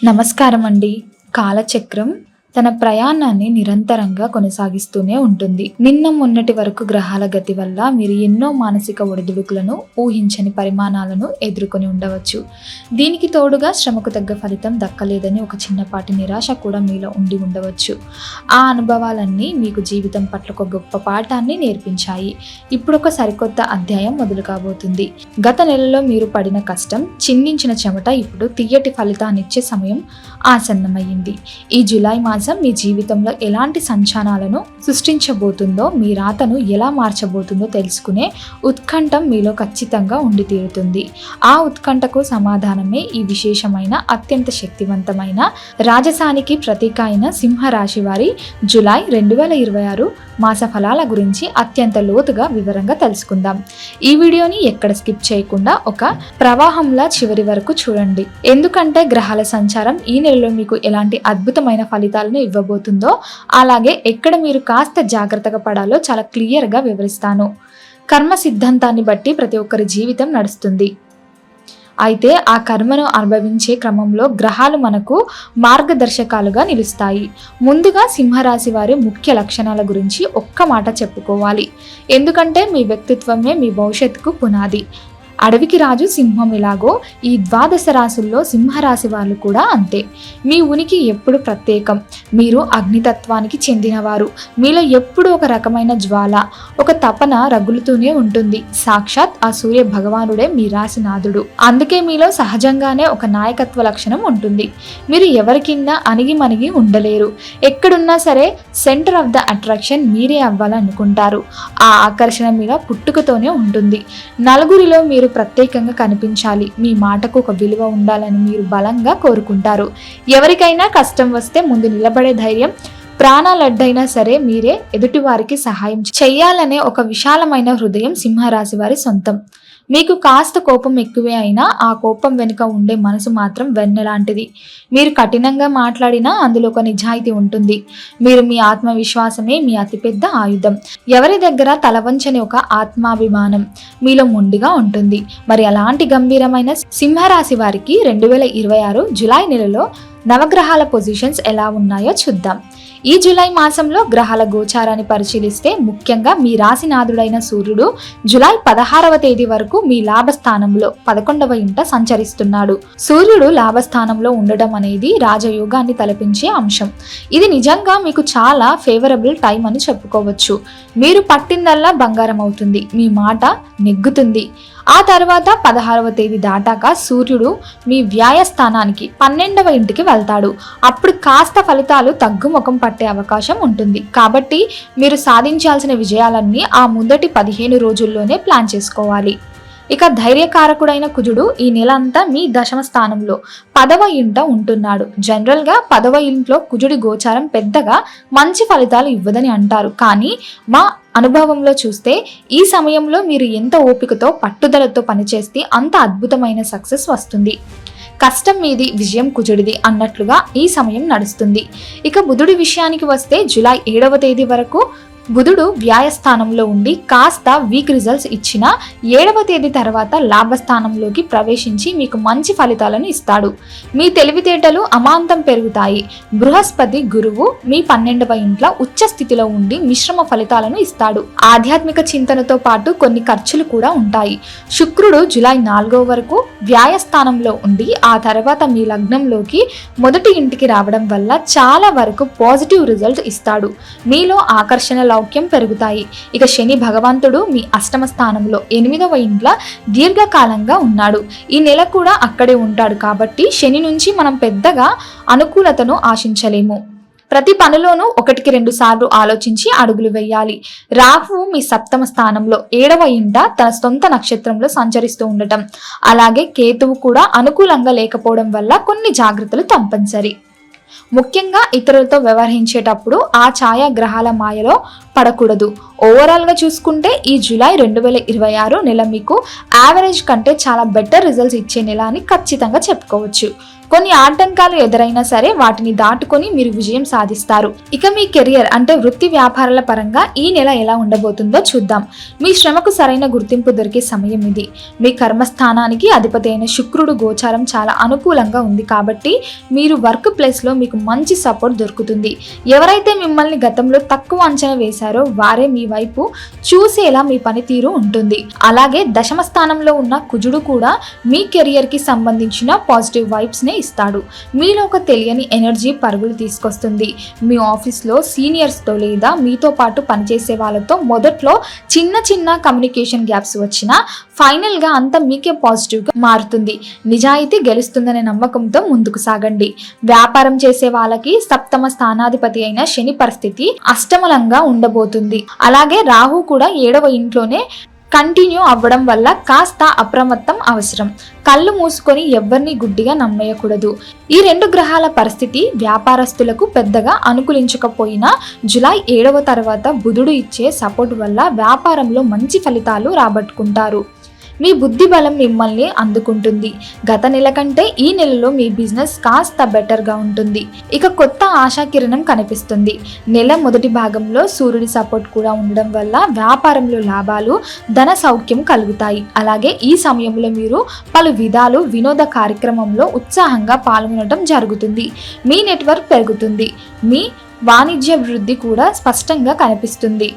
నమస్కారం అండి. కాలచక్రం తన ప్రయాణాన్ని నిరంతరంగా కొనసాగిస్తూనే ఉంటుంది. నిన్న మొన్నటి వరకు గ్రహాల గతి వల్ల మీరు ఎన్నో మానసిక ఒడిదుడుకులను, ఊహించని పరిమాణాలను ఎదుర్కొని ఉండవచ్చు. దీనికి తోడుగా శ్రమకు తగ్గ ఫలితం దక్కలేదని ఒక చిన్నపాటి నిరాశ కూడా మీలో ఉండి ఉండవచ్చు. ఆ అనుభవాలన్నీ మీకు జీవితం పట్ల ఒక గొప్ప పాఠాన్ని నేర్పించాయి. ఇప్పుడు ఒక సరికొత్త అధ్యాయం మొదలు కాబోతుంది. గత నెలలో మీరు పడిన కష్టం, చిందించిన చెమట ఇప్పుడు తియ్యటి ఫలితాన్నిచ్చే సమయం ఆసన్నమయ్యింది. ఈ జూలై మాసం మీ జీవితంలో ఎలాంటి సంచలనాలను సృష్టించబోతుందో, మీ రాతను ఎలా మార్చబోతుందో తెలుసుకునే ఉత్కంఠం మీలో ఖచ్చితంగా ఉండి తీరుతుంది. ఆ ఉత్కంఠకు సమాధానమే ఈ విశేషమైన, అత్యంత శక్తివంతమైన రాజసానికి ప్రతీక అయిన సింహరాశి వారి జూలై 2026 మాస ఫలాల గురించి అత్యంత లోతుగా వివరంగా తెలుసుకుందాం. ఈ వీడియోని ఎక్కడ స్కిప్ చేయకుండా ఒక ప్రవాహంలా చివరి వరకు చూడండి. ఎందుకంటే గ్రహాల సంచారం ఈ నెలలో మీకు ఎలాంటి అద్భుతమైన ఫలితాలను ఇవ్వబోతుందో, అలాగే ఎక్కడ మీరు కాస్త జాగ్రత్తగా పడాలో చాలా క్లియర్గా వివరిస్తాను. కర్మ సిద్ధాంతాన్ని బట్టి ప్రతి ఒక్కరి జీవితం నడుస్తుంది. అయితే ఆ కర్మను అనుభవించే క్రమంలో గ్రహాలు మనకు మార్గదర్శకాలుగా నిలుస్తాయి. ముందుగా సింహరాశి వారి ముఖ్య లక్షణాల గురించి ఒక్క మాట చెప్పుకోవాలి. ఎందుకంటే మీ వ్యక్తిత్వమే మీ భవిష్యత్తుకు పునాది. అడవికి రాజు సింహం ఎలాగో ఈ 12 రాశుల్లో సింహరాశి వాళ్ళు కూడా అంతే. మీ ఉనికి ఎప్పుడు ప్రత్యేకం. మీరు అగ్నితత్వానికి చెందినవారు. మీలో ఎప్పుడు ఒక రకమైన జ్వాల, ఒక తపన రగులుతూనే ఉంటుంది. సాక్షాత్ ఆ సూర్య భగవానుడే మీ రాశినాథుడు. అందుకే మీలో సహజంగానే ఒక నాయకత్వ లక్షణం ఉంటుంది. మీరు ఎవరి కింద అణిగిమణిగి ఉండలేరు. ఎక్కడున్నా సరే సెంటర్ ఆఫ్ ద అట్రాక్షన్ మీరే అవ్వాలనుకుంటారు. ఆ ఆకర్షణ మీద పుట్టుకతోనే ఉంటుంది. నలుగురిలో మీరు ప్రత్యేకంగా కనిపించాలి. మీ మాటకు ఒక విలువ ఉండాలని మీరు బలంగా కోరుకుంటారు. ఎవరికైనా కష్టం వస్తే ముందు నిలబడే ధైర్యం, ప్రాణాలడ్డైనా సరే మీరే ఎదుటివారికి సహాయం చెయ్యాలనే ఒక విశాలమైన హృదయం సింహరాశి వారి సొంతం. మీకు కాస్త కోపం ఎక్కువే అయినా ఆ కోపం వెనుక ఉండే మనసు మాత్రం వెన్నెలాంటిది. మీరు కఠినంగా మాట్లాడినా అందులో ఒక నిజాయితీ ఉంటుంది. మీరు మీ ఆత్మవిశ్వాసమే మీ అతిపెద్ద ఆయుధం. ఎవరి దగ్గర తలవంచని ఒక ఆత్మాభిమానం మీలో మొండిగా ఉంటుంది. మరి అలాంటి గంభీరమైన సింహరాశి వారికి 2026 జూలై నెలలో నవగ్రహాల పొజిషన్స్ ఎలా ఉన్నాయో చూద్దాం. ఈ జూలై మాసంలో గ్రహాల గోచారాన్ని పరిశీలిస్తే ముఖ్యంగా మీ రాశినాథుడైన సూర్యుడు జూలై 16వ తేదీ వరకు మీ లాభస్థానంలో 11వ ఇంట సంచరిస్తున్నాడు. సూర్యుడు లాభస్థానంలో ఉండడం అనేది రాజయోగాన్ని తలపించే అంశం. ఇది నిజంగా మీకు చాలా ఫేవరబుల్ టైం అని చెప్పుకోవచ్చు. మీరు పట్టిందల్లా బంగారం అవుతుంది. మీ మాట నెగ్గుతుంది. ఆ తర్వాత 16వ తేదీ దాటాక సూర్యుడు మీ వ్యాయస్థానానికి 12వ ఇంటికి వెళ్తాడు. అప్పుడు కాస్త ఫలితాలు తగ్గుముఖం పట్టే అవకాశం ఉంటుంది. కాబట్టి మీరు సాధించాల్సిన విజయాలన్నీ ఆ మొదటి 15 రోజుల్లోనే ప్లాన్ చేసుకోవాలి. ఇక ధైర్యకారకుడైన కుజుడు ఈ నెల అంతా మీ 10వ స్థానంలో 10వ ఇంట ఉంటున్నాడు. జనరల్గా 10వ ఇంట్లో కుజుడి గోచారం పెద్దగా మంచి ఫలితాలు ఇవ్వదని అంటారు. కానీ మా అనుభవంలో చూస్తే ఈ సమయంలో మీరు ఎంత ఓపికతో, పట్టుదలతో పనిచేస్తే అంత అద్భుతమైన సక్సెస్ వస్తుంది. కష్టం మీది, విజయం కుజుడిది అన్నట్లుగా ఈ సమయం నడుస్తుంది. ఇక బుధుడి విషయానికి వస్తే జూలై 7వ తేదీ వరకు బుధుడు వ్యాయస్థానంలో ఉండి కాస్త వీక్ రిజల్ట్స్ ఇచ్చిన 7వ తేదీ తర్వాత లాభస్థానంలోకి ప్రవేశించి మీకు మంచి ఫలితాలను ఇస్తాడు. మీ తెలివితేటలు అమాంతం పెరుగుతాయి. బృహస్పతి గురువు మీ 12వ ఇంట్లో ఉచ్చ స్థితిలో ఉండి మిశ్రమ ఫలితాలను ఇస్తాడు. ఆధ్యాత్మిక చింతనతో పాటు కొన్ని ఖర్చులు కూడా ఉంటాయి. శుక్రుడు జూలై 4వ వరకు వ్యాయస్థానంలో ఉండి ఆ తర్వాత మీ లగ్నంలోకి మొదటి ఇంటికి రావడం వల్ల చాలా వరకు పాజిటివ్ రిజల్ట్ ఇస్తాడు. మీలో ఆకర్షణ లౌక్యం పెరుగుతాయి. ఇక శని భగవంతుడు మీ 8వ స్థానంలో 8వ ఇంట్లో దీర్ఘకాలంగా ఉన్నాడు. ఈ నెల కూడా అక్కడే ఉంటాడు. కాబట్టి శని నుంచి మనం పెద్దగా అనుకూలతను ఆశించలేము. ప్రతి పనిలోనూ 1-2 సార్లు ఆలోచించి అడుగులు వేయాలి. రాహువు మీ 7వ స్థానంలో 7వ ఇంట తన సొంత నక్షత్రంలో సంచరిస్తూ ఉండటం, అలాగే కేతువు కూడా అనుకూలంగా లేకపోవడం వల్ల కొన్ని జాగ్రత్తలు తప్పనిసరి. ముఖ్యంగా ఇతరులతో వ్యవహరించేటప్పుడు ఆ ఛాయాగ్రహాల మాయలో పడకూడదు. ఓవరాల్గా చూసుకుంటే ఈ జూలై 2026 నెల మీకు యావరేజ్ కంటే చాలా బెటర్ రిజల్ట్స్ ఇచ్చే నెల అని ఖచ్చితంగా చెప్పుకోవచ్చు. కొన్ని ఆటంకాలు ఎదురైనా సరే వాటిని దాటుకొని మీరు విజయం సాధిస్తారు. ఇక మీ కెరియర్ అంటే వృత్తి వ్యాపారాల పరంగా ఈ నెల ఎలా ఉండబోతుందో చూద్దాం. మీ శ్రమకు సరైన గుర్తింపు దొరికే సమయం ఇది. మీ కర్మస్థానానికి అధిపతి అయిన శుక్రుడు గోచారం చాలా అనుకూలంగా ఉంది కాబట్టి మీరు వర్క్ ప్లేస్ లో మీకు మంచి సపోర్ట్ దొరుకుతుంది. ఎవరైతే మిమ్మల్ని గతంలో తక్కువ అంచనా వేశారో వారే మీ వైపు చూసేలా మీ పనితీరు ఉంటుంది. అలాగే దశమ స్థానంలో ఉన్న కుజుడు కూడా మీ కెరియర్ కి సంబంధించిన పాజిటివ్ వైబ్స్ ని ఇస్తాడు. మీలో ఒక తెలియని ఎనర్జీ పరుగులు తీసుకొస్తుంది. మీ ఆఫీస్లో సీనియర్స్తో లేదా మీతో పాటు పనిచేసే వాళ్ళతో మొదట్లో చిన్న చిన్న కమ్యూనికేషన్ గ్యాప్స్ వచ్చినా ఫైనల్గా అంతా మీకే పాజిటివ్గా మారుతుంది. నిజాయితీ గెలుస్తుందనే నమ్మకంతో ముందుకు సాగండి. వ్యాపారం చేసే వాళ్ళకి సప్తమ స్థానాధిపతి అయిన శని పరిస్థితి అష్టమలంగా ఉండబోతుంది. అలాగే రాహు కూడా 7వ ఇంట్లోనే కంటిన్యూ అవ్వడం వల్ల కాస్త అప్రమత్తం అవసరం. కళ్ళు మూసుకొని ఎవరిని గుడ్డిగా నమ్మేయకూడదు. ఈ 2 గ్రహాల పరిస్థితి వ్యాపారస్తులకు పెద్దగా అనుకూలించకపోయినా జూలై 7వ తర్వాత బుధుడు ఇచ్చే సపోర్ట్ వల్ల వ్యాపారంలో మంచి ఫలితాలు రాబట్టుకుంటారు. మీ బుద్ధి బలం మిమ్మల్ని అందుకుంటుంది. గత నెల కంటే ఈ నెలలో మీ బిజినెస్ కాస్త బెటర్గా ఉంటుంది. ఇక కొత్త ఆశాకిరణం కనిపిస్తుంది. నెల మొదటి భాగంలో సూర్యుడి సపోర్ట్ కూడా ఉండడం వల్ల వ్యాపారంలో లాభాలు, ధన సౌఖ్యం కలుగుతాయి. అలాగే ఈ సమయంలో మీరు పలు విధాలు వినోద కార్యక్రమంలో ఉత్సాహంగా పాల్గొనడం జరుగుతుంది. మీ నెట్వర్క్ పెరుగుతుంది. మీ వాణిజ్య వృద్ధి కూడా స్పష్టంగా కనిపిస్తుంది.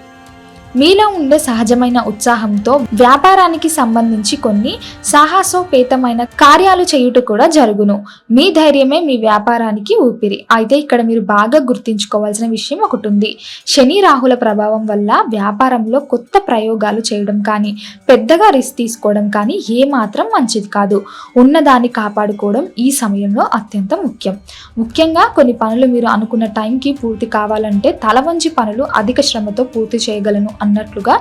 మీలో ఉండే సహజమైన ఉత్సాహంతో వ్యాపారానికి సంబంధించి కొన్ని సాహసోపేతమైన కార్యాలు చేయుట కూడా జరుగును. మీ ధైర్యమే మీ వ్యాపారానికి ఊపిరి. అయితే ఇక్కడ మీరు బాగా గుర్తించుకోవాల్సిన విషయం ఒకటి ఉంది. శని రాహుల ప్రభావం వల్ల వ్యాపారంలో కొత్త ప్రయోగాలు చేయడం కానీ పెద్దగా రిస్క్ తీసుకోవడం కానీ ఏమాత్రం మంచిది కాదు. ఉన్నదాన్ని కాపాడుకోవడం ఈ సమయంలో అత్యంత ముఖ్యం. ముఖ్యంగా కొన్ని పనులు మీరు అనుకున్న టైంకి పూర్తి కావాలంటే తల వంచి పనులు అధిక శ్రమతో పూర్తి చేయగలను అన్నట్లుగా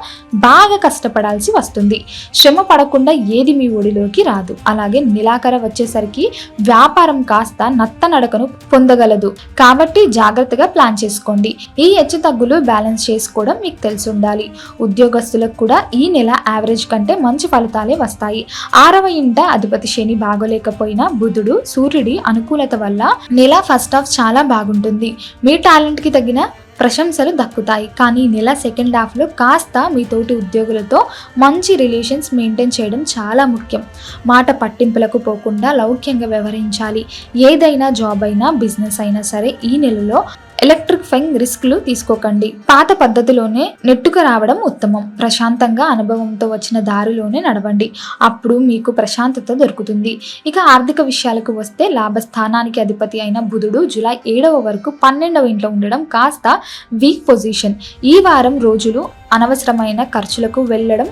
బాగా కష్టపడాల్సి వస్తుంది. శ్రమ పడకుండా ఏది మీ ఒడిలోకి రాదు. అలాగే నెలాఖర వచ్చేసరికి వ్యాపారం కాస్త నత్తనడకను పొందగలదు. కాబట్టి జాగ్రత్తగా ప్లాన్ చేసుకోండి. ఈ హెచ్చు తగ్గులు బ్యాలెన్స్ చేసుకోవడం మీకు తెలిసి ఉండాలి. ఉద్యోగస్తులకు కూడా ఈ నెల యావరేజ్ కంటే మంచి ఫలితాలే వస్తాయి. 6వ ఇంట అధిపతి శని బాగోలేకపోయినా బుధుడు సూర్యుడి అనుకూలత వల్ల నెల ఫస్ట్ హాఫ్ చాలా బాగుంటుంది. మీ టాలెంట్ కి తగిన ప్రశంసలు దక్కుతాయి. కానీ నెల సెకండ్ హాఫ్లో కాస్త మీ తోటి ఉద్యోగులతో మంచి రిలేషన్స్ మెయింటైన్ చేయడం చాలా ముఖ్యం. మాట పట్టింపులకు పోకుండా లౌక్యంగా వ్యవహరించాలి. ఏదైనా జాబ్ అయినా బిజినెస్ అయినా సరే ఈ నెలలో ఎలక్ట్రిఫైయింగ్ రిస్క్లు తీసుకోకండి. పాత పద్ధతిలోనే నెట్టుకు రావడం ఉత్తమం. ప్రశాంతంగా అనుభవంతో వచ్చిన దారిలోనే నడవండి. అప్పుడు మీకు ప్రశాంతత దొరుకుతుంది. ఇక ఆర్థిక విషయాలకు వస్తే లాభస్థానానికి అధిపతి అయిన బుధుడు జూలై 7వ వరకు 12వ ఇంట్లో ఉండడం కాస్త వీక్ పొజిషన్. ఈ వారం రోజులు అనవసరమైన ఖర్చులకు వెళ్ళడం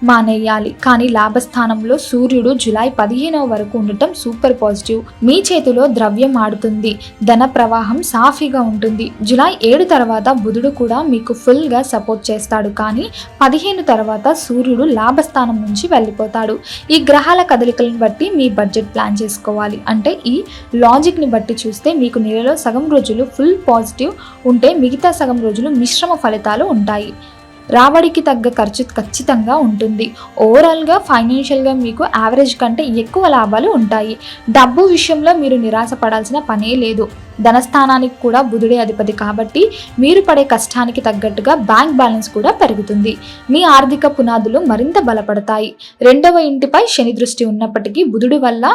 మానేయాలి. కానీ లాభస్థానంలో సూర్యుడు జూలై 15వ వరకు ఉండటం సూపర్ పాజిటివ్. మీ చేతిలో ద్రవ్యం ఆడుతుంది. ధన ప్రవాహం సాఫీగా ఉంటుంది. జూలై 7 తర్వాత బుధుడు కూడా మీకు ఫుల్గా సపోర్ట్ చేస్తాడు. కానీ 15 తర్వాత సూర్యుడు లాభస్థానం నుంచి వెళ్ళిపోతాడు. ఈ గ్రహాల కదలికలను బట్టి మీ బడ్జెట్ ప్లాన్ చేసుకోవాలి. అంటే ఈ లాజిక్ని బట్టి చూస్తే మీకు నెలలో సగం రోజులు ఫుల్ పాజిటివ్ ఉంటే మిగతా సగం రోజులు మిశ్రమ ఫలితాలు ఉంటాయి. రాబడికి తగ్గ ఖర్చు ఖచ్చితంగా ఉంటుంది. ఓవరాల్గా ఫైనాన్షియల్గా మీకు యావరేజ్ కంటే ఎక్కువ లాభాలు ఉంటాయి. డబ్బు విషయంలో మీరు నిరాశ పడాల్సిన పనే లేదు. ధనస్థానానికి కూడా బుధుడే అధిపతి కాబట్టి మీరు పడే కష్టానికి తగ్గట్టుగా బ్యాంక్ బ్యాలెన్స్ కూడా పెరుగుతుంది. మీ ఆర్థిక పునాదులు మరింత బలపడతాయి. 2వ ఇంటిపై శని దృష్టి ఉన్నప్పటికీ బుధుడి వల్ల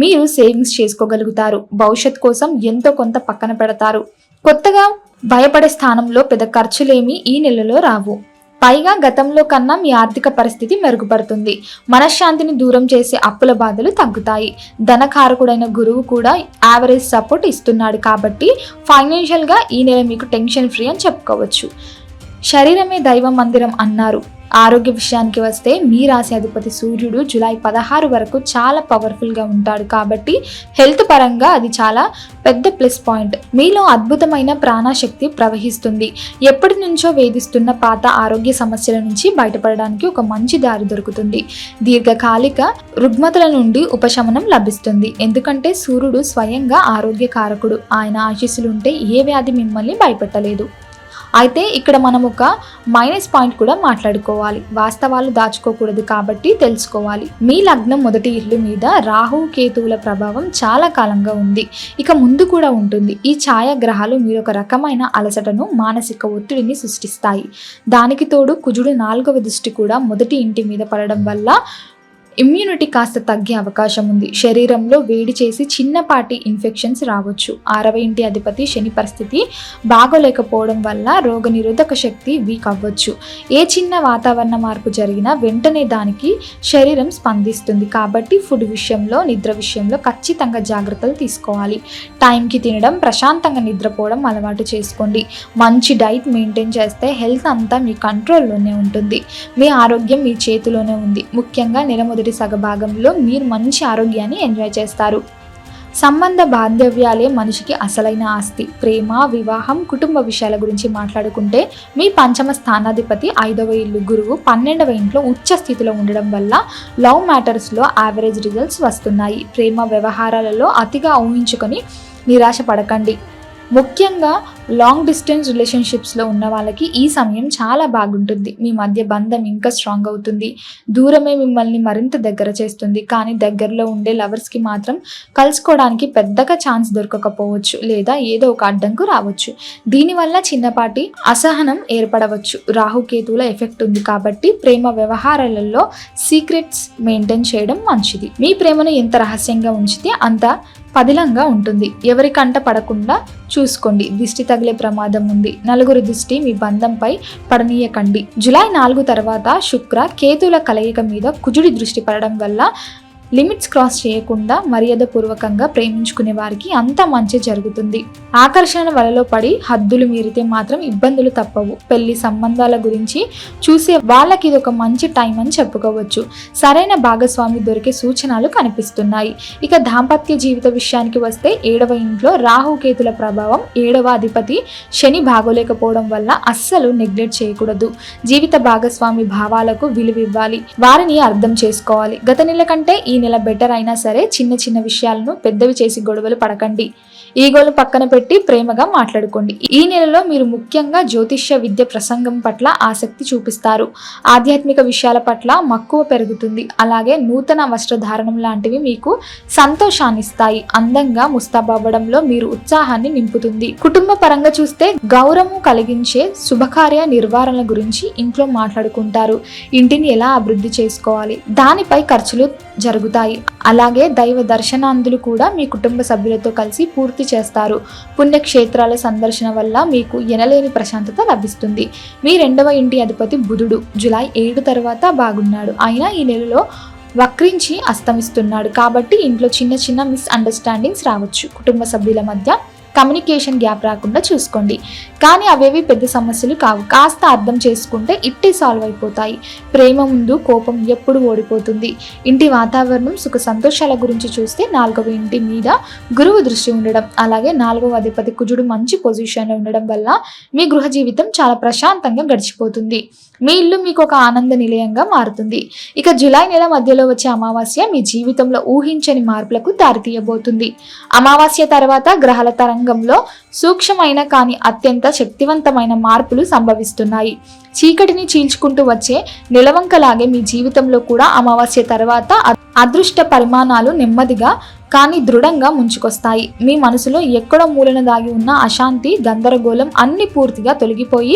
మీరు సేవింగ్స్ చేసుకోగలుగుతారు. భవిష్యత్ కోసం ఎంతో కొంత పక్కన పెడతారు. కొత్తగా భయపడే స్థానంలో పెద్ద ఖర్చులేమీ ఈ నెలలో రావు. పైగా గతంలో కన్నా మీ ఆర్థిక పరిస్థితి మెరుగుపడుతుంది. మనశ్శాంతిని దూరం చేసే అప్పుల బాధలు తగ్గుతాయి. ధనకారకుడైన గురువు కూడా యావరేజ్ సపోర్ట్ ఇస్తున్నాడు కాబట్టి ఫైనాన్షియల్గా ఈ నెల మీకు టెన్షన్ ఫ్రీ అని చెప్పుకోవచ్చు. శరీరమే దైవ మందిరం అన్నారు. ఆరోగ్య విషయానికి వస్తే మీ రాశి అధిపతి సూర్యుడు జూలై 16 వరకు చాలా పవర్ఫుల్గా ఉంటాడు కాబట్టి హెల్త్ పరంగా అది చాలా పెద్ద ప్లస్ పాయింట్. మీలో అద్భుతమైన ప్రాణశక్తి ప్రవహిస్తుంది. ఎప్పటి నుంచో వేధిస్తున్న పాత ఆరోగ్య సమస్యల నుంచి బయటపడడానికి ఒక మంచి దారి దొరుకుతుంది. దీర్ఘకాలిక రుగ్మతల నుండి ఉపశమనం లభిస్తుంది. ఎందుకంటే సూర్యుడు స్వయంగా ఆరోగ్య కారకుడు. ఆయన ఆశీస్సులుంటే ఏ వ్యాధి మిమ్మల్ని భయపెట్టలేదు. అయితే ఇక్కడ మనం ఒక మైనస్ పాయింట్ కూడా మాట్లాడుకోవాలి. వాస్తవాలు దాచుకోకూడదు కాబట్టి తెలుసుకోవాలి. మీ లగ్నం మొదటి ఇల్లు మీద రాహు కేతువుల ప్రభావం చాలా కాలంగా ఉంది, ఇక ముందు కూడా ఉంటుంది. ఈ ఛాయాగ్రహాలు మీరు ఒక రకమైన అలసటను, మానసిక ఒత్తిడిని సృష్టిస్తాయి. దానికి తోడు కుజుడు 4వ దృష్టి కూడా మొదటి ఇంటి మీద పడడం వల్ల ఇమ్యూనిటీ కాస్త తగ్గే అవకాశం ఉంది. శరీరంలో వేడి చేసి చిన్నపాటి ఇన్ఫెక్షన్స్ రావచ్చు. 6వ ఇంటి అధిపతి శని పరిస్థితి బాగోలేకపోవడం వల్ల రోగనిరోధక శక్తి వీక్ అవ్వచ్చు. ఏ చిన్న వాతావరణ మార్పు జరిగినా వెంటనే దానికి శరీరం స్పందిస్తుంది. కాబట్టి ఫుడ్ విషయంలో, నిద్ర విషయంలో ఖచ్చితంగా జాగ్రత్తలు తీసుకోవాలి. టైంకి తినడం, ప్రశాంతంగా నిద్రపోవడం అలవాటు చేసుకోండి. మంచి డైట్ మెయింటైన్ చేస్తే హెల్త్ అంతా మీ కంట్రోల్లోనే ఉంటుంది. మీ ఆరోగ్యం మీ చేతిలోనే ఉంది. ముఖ్యంగా నెల మొదటి సగభాగంలో మీరు మంచి ఆరోగ్యాన్ని ఎంజాయ్ చేస్తారు. సంబంధ బాంధవ్యాలే మనిషికి అసలైన ఆస్తి. ప్రేమ, వివాహం, కుటుంబ విషయాల గురించి మాట్లాడుకుంటే మీ పంచమ స్థానాధిపతి 5వ ఇల్లు గురువు 12వ ఇంట్లో ఉచ్చ స్థితిలో ఉండడం వల్ల లవ్ మ్యాటర్స్లో యావరేజ్ రిజల్ట్స్ వస్తున్నాయి. ప్రేమ వ్యవహారాలలో అతిగా ఊహించుకొని నిరాశ పడకండి. ముఖ్యంగా లాంగ్ డిస్టెన్స్ రిలేషన్షిప్స్లో ఉన్న వాళ్ళకి ఈ సమయం చాలా బాగుంటుంది. మీ మధ్య బంధం ఇంకా స్ట్రాంగ్ అవుతుంది. దూరమే మిమ్మల్ని మరింత దగ్గర చేస్తుంది. కానీ దగ్గరలో ఉండే లవర్స్కి మాత్రం కలుసుకోవడానికి పెద్దగా ఛాన్స్ దొరకకపోవచ్చు, లేదా ఏదో ఒక అడ్డంకు రావచ్చు. దీనివల్ల చిన్నపాటి అసహనం ఏర్పడవచ్చు. రాహుకేతువుల ఎఫెక్ట్ ఉంది కాబట్టి ప్రేమ వ్యవహారాలలో సీక్రెట్స్ మెయింటైన్ చేయడం మంచిది. మీ ప్రేమను ఎంత రహస్యంగా ఉంచితే అంత పదిలంగా ఉంటుంది. ఎవరి కంట పడకుండా చూసుకోండి. దిష్టి తగిలే ప్రమాదం ఉంది. నలుగురు దృష్టి మీ బంధంపై పడనీయకండి. జూలై 4 తర్వాత శుక్ర కేతుల కలయిక మీద కుజుడి దృష్టి పడడం వల్ల లిమిట్స్ క్రాస్ చేయకుండా మర్యాదపూర్వకంగా ప్రేమించుకునే వారికి అంత మంచి జరుగుతుంది. ఆకర్షణ వలలో పడి హద్దులు మీరితే మాత్రం ఇబ్బందులు తప్పవు. పెళ్లి సంబంధాల గురించి చూసే వాళ్ళకి ఇది ఒక మంచి టైం అని చెప్పుకోవచ్చు. సరైన భాగస్వామి దొరికే సూచనలు కనిపిస్తున్నాయి. ఇక దాంపత్య జీవిత విషయానికి వస్తే 7వ ఇంట్లో రాహుకేతుల ప్రభావం, 7వ అధిపతి శని బాగోలేకపోవడం వల్ల అస్సలు నెగ్లెక్ట్ చేయకూడదు. జీవిత భాగస్వామి భావాలకు విలువివ్వాలి, వారిని అర్థం చేసుకోవాలి. గత నెల కంటే ఈ నెల బెటర్ అయినా సరే చిన్న చిన్న విషయాలను పెద్దవి చేసి గొడవలు పడకండి. ఈగోలు పక్కన పెట్టి ప్రేమగా మాట్లాడుకోండి. ఈ నెలలో మీరు ముఖ్యంగా జ్యోతిష్య విద్య ప్రసంగం పట్ల ఆసక్తి చూపిస్తారు. ఆధ్యాత్మిక విషయాల పట్ల మక్కువ పెరుగుతుంది. అలాగే నూతన వస్త్రధారణం లాంటివి మీకు సంతోషాన్ని ఇస్తాయి. అందంగా ముస్తాబవ్వడంలో మీరు ఉత్సాహాన్ని నింపుతుంది. కుటుంబ పరంగా చూస్తే గౌరవం కలిగించే శుభకార్య నిర్వహణ గురించి ఇంట్లో మాట్లాడుకుంటారు. ఇంటిని ఎలా అభివృద్ధి చేసుకోవాలి, దానిపై ఖర్చులు జరుగుతాయి. అలాగే దైవ దర్శనాందులు కూడా మీ కుటుంబ సభ్యులతో కలిసి పూర్తి చేస్తారు. పుణ్యక్షేత్రాల సందర్శన వల్ల మీకు ఎనలేని ప్రశాంతత లభిస్తుంది. మీ 2వ ఇంటి అధిపతి బుధుడు జూలై 7 తర్వాత బాగున్నాడు. అయినా ఈ నెలలో వక్రించి అస్తమిస్తున్నాడు కాబట్టి ఇంట్లో చిన్న చిన్న మిస్అండర్స్టాండింగ్స్ రావచ్చు. కుటుంబ సభ్యుల మధ్య కమ్యూనికేషన్ గ్యాప్ రాకుండా చూసుకోండి. కానీ అవేవి పెద్ద సమస్యలు కావు. కాస్త అర్థం చేసుకుంటే ఇట్టే సాల్వ్ అయిపోతాయి. ప్రేమ ముందు కోపం ఎప్పుడు ఓడిపోతుంది. ఇంటి వాతావరణం, సుఖ సంతోషాల గురించి చూస్తే 4వ ఇంటి మీద గురువు దృష్టి ఉండడం, అలాగే 4వ అధిపతి కుజుడు మంచి పొజిషన్లో ఉండడం వల్ల మీ గృహ జీవితం చాలా ప్రశాంతంగా గడిచిపోతుంది. మీ ఇల్లు మీకు ఒక ఆనంద నిలయంగా మారుతుంది. ఇక జూలై నెల మధ్యలో వచ్చే అమావాస్య మీ జీవితంలో ఊహించని మార్పులకు దారితీయబోతుంది. అమావాస్య తర్వాత గ్రహాల తరంగంలో సూక్ష్మమైన కానీ అత్యంత శక్తివంతమైన మార్పులు సంభవిస్తున్నాయి. చీకటిని చీల్చుకుంటూ వచ్చే నిలవంకలాగే మీ జీవితంలో కూడా అమావాస్య తర్వాత అదృష్ట పరిమాణాలు నెమ్మదిగా కానీ దృఢంగా ముంచుకొస్తాయి. మీ మనసులో ఎక్కడో మూలన దాగి ఉన్న అశాంతి, గందరగోళం అన్ని పూర్తిగా తొలగిపోయి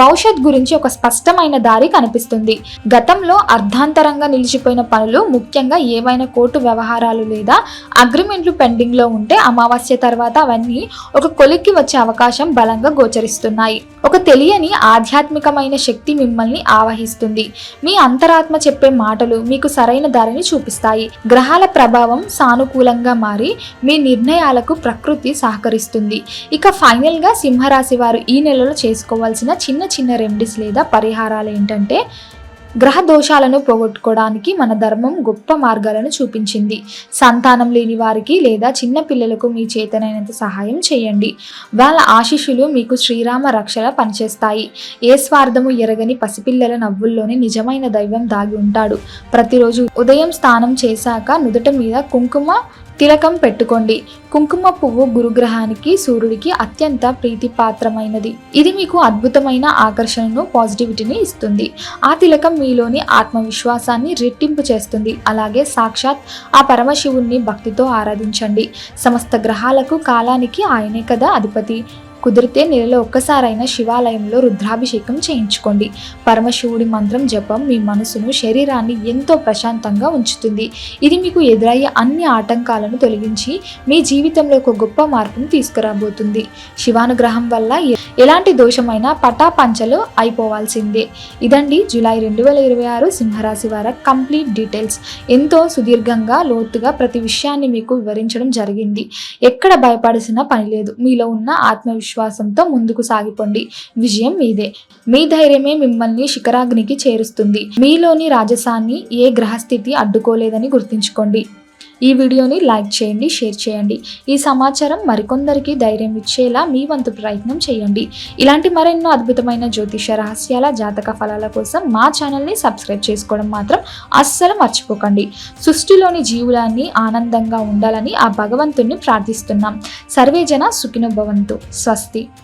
భవిష్యత్ గురించి ఒక స్పష్టమైన దారి కనిపిస్తుంది. గతంలో అర్ధాంతరంగా నిలిచిపోయిన పనులు, ముఖ్యంగా ఏవైనా కోర్టు వ్యవహారాలు లేదా అగ్రిమెంట్లు పెండింగ్లో ఉంటే అమావాస్య తర్వాత అవన్నీ ఒక కొలిక్కి వచ్చే అవకాశం బలంగా గోచరిస్తున్నాయి. ఒక తెలియని ఆధ్యాత్మికమైన శక్తి మిమ్మల్ని ఆవహిస్తుంది. మీ అంతరాత్మ చెప్పే మాటలు మీకు సరైన దారిని చూపిస్తాయి. గ్రహాల ప్రభావం సానుకూలంగా మారి మీ నిర్ణయాలకు ప్రకృతి సహకరిస్తుంది. ఇక ఫైనల్గా సింహరాశి వారు ఈ నెలలో చేసుకోవాల్సిన చిన్న చిన్న రెమెడీస్ లేదా పరిహారాలు ఏంటంటే, గ్రహ దోషాలను పోగొట్టుకోవడానికి మన ధర్మం గొప్ప మార్గాలను చూపించింది. సంతానం లేని వారికి లేదా చిన్న పిల్లలకు మీ చేతనైనంత సహాయం చేయండి. వాళ్ళ ఆశీస్సులు మీకు శ్రీరామ రక్షలా పనిచేస్తాయి. ఏ స్వార్థము ఎరగని పసిపిల్లల నవ్వుల్లోనే నిజమైన దైవం దాగి ఉంటాడు. ప్రతిరోజు ఉదయం స్నానం చేశాక నుదుట మీద కుంకుమ తిలకం పెట్టుకోండి. కుంకుమ పువ్వు గురుగ్రహానికి, సూర్యుడికి అత్యంత ప్రీతిపాత్రమైనది. ఇది మీకు అద్భుతమైన ఆకర్షణను, పాజిటివిటీని ఇస్తుంది. ఆ తిలకం మీలోని ఆత్మవిశ్వాసాన్ని రెట్టింపు చేస్తుంది. అలాగే సాక్షాత్ ఆ పరమశివుణ్ణి భక్తితో ఆరాధించండి. సమస్త గ్రహాలకు, కాలానికి ఆయనే కదా అధిపతి. కుదిరితే నెలలో ఒక్కసారైనా శివాలయంలో రుద్రాభిషేకం చేయించుకోండి. పరమశివుడి మంత్రం జపం మీ మనసును, శరీరాన్ని ఎంతో ప్రశాంతంగా ఉంచుతుంది. ఇది మీకు ఎదురయ్యే అన్ని ఆటంకాలను తొలగించి మీ జీవితంలో ఒక గొప్ప మార్పును తీసుకురాబోతుంది. శివానుగ్రహం వల్ల ఎలాంటి దోషమైనా పటాపంచలు అయిపోవాల్సిందే. ఇదండి జూలై 2026 సింహరాశి వారి కంప్లీట్ డీటెయిల్స్. ఎంతో సుదీర్ఘంగా, లోతుగా ప్రతి విషయాన్ని మీకు వివరించడం జరిగింది. ఎక్కడ భయపడాల్సిన పని లేదు. మీలో ఉన్న ఆత్మవిశ్వాసంతో ముందుకు సాగిపోండి. విజయం మీదే. మీ ధైర్యమే మిమ్మల్ని శిఖరాగ్నికి చేరుస్తుంది. మీలోని రాజసాన్ని ఏ గ్రహస్థితి అడ్డుకోలేదని గుర్తుంచుకోండి. ఈ వీడియోని లైక్ చేయండి, షేర్ చేయండి. ఈ సమాచారం మరికొందరికి ధైర్యం ఇచ్చేలా మీ వంతు ప్రయత్నం చేయండి. ఇలాంటి మరెన్నో అద్భుతమైన జ్యోతిష రహస్యాల, జాతక ఫలాల కోసం మా ఛానల్ని సబ్స్క్రైబ్ చేసుకోవడం మాత్రం అస్సలు మర్చిపోకండి. సృష్టిలోని జీవులన్నీ ఆనందంగా ఉండాలని ఆ భగవంతుణ్ణి ప్రార్థిస్తున్నాం. సర్వేజన సుఖినో భవంతు. స్వస్తి.